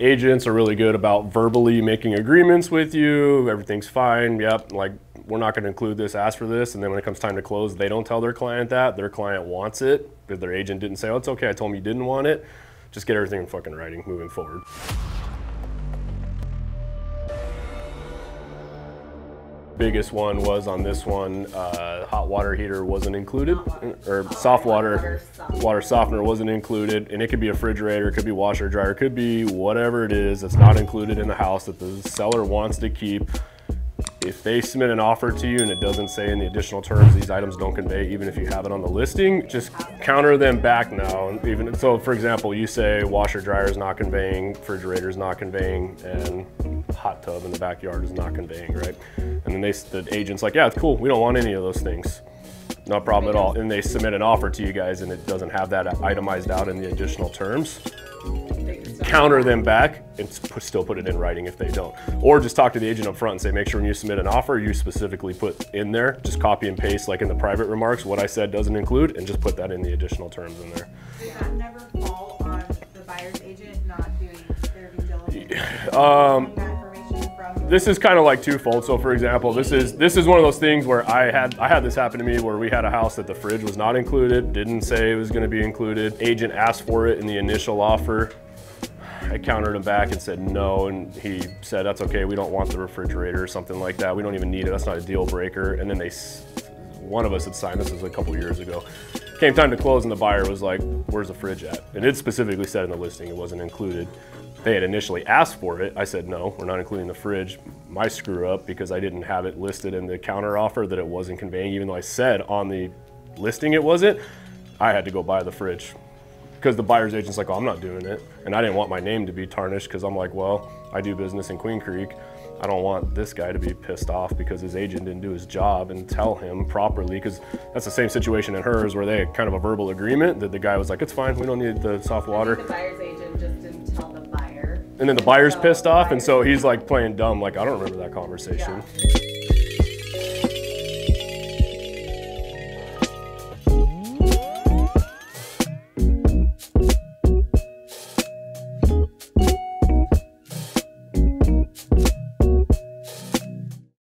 Agents are really good about verbally making agreements with you. Everything's fine. Yep. Like, we're not going to include this, ask for this. And then when it comes time to close, they don't tell their client that. Their client wants it. If their agent didn't say, oh, it's okay, I told him you didn't want it. Just get everything in fucking writing moving forward. Biggest one was on this one, hot water heater wasn't included, or soft water softener wasn't included, and it could be a refrigerator, it could be washer, dryer, it could be whatever it is that's not included in the house that the seller wants to keep. If they submit an offer to you and it doesn't say in the additional terms these items don't convey, even if you have it on the listing, just counter them back now. And even so, for example, you say washer dryer is not conveying, refrigerator is not conveying, and hot tub in the backyard is not conveying, right? And then the agent's like, yeah, it's cool, we don't want any of those things. No problem at all. And they submit an offer to you guys and it doesn't have that itemized out in the additional terms. Counter them back and still put it in writing if they don't. Or just talk to the agent up front and say, make sure when you submit an offer, you specifically put in there, just copy and paste like in the private remarks, what I said doesn't include, and just put that in the additional terms in there. Does that never fall on the buyer's agent not doing their due diligence? This is kind of like twofold. So for example, this is one of those things where I had this happen to me where we had a house that the fridge was not included, didn't say it was going to be included. Agent asked for it in the initial offer. I countered him back and said no, and he said, that's okay, we don't want the refrigerator or something like that. We don't even need it, that's not a deal breaker. And then one of us had signed, this was a couple years ago. Came time to close and the buyer was like, where's the fridge at? And it specifically said in the listing it wasn't included. They had initially asked for it. I said, no, we're not including the fridge. My screw up because I didn't have it listed in the counter offer that it wasn't conveying, even though I said on the listing it wasn't. I had to go buy the fridge because the buyer's agent's like, oh, I'm not doing it. And I didn't want my name to be tarnished because I'm like, well, I do business in Queen Creek. I don't want this guy to be pissed off because his agent didn't do his job and tell him properly, because that's the same situation in hers where they had kind of a verbal agreement that the guy was like, it's fine, we don't need the soft water. The buyer's agent just didn't tell the buyer. And then the buyer's pissed off, and so he's like playing dumb, like, I don't remember that conversation. Yeah.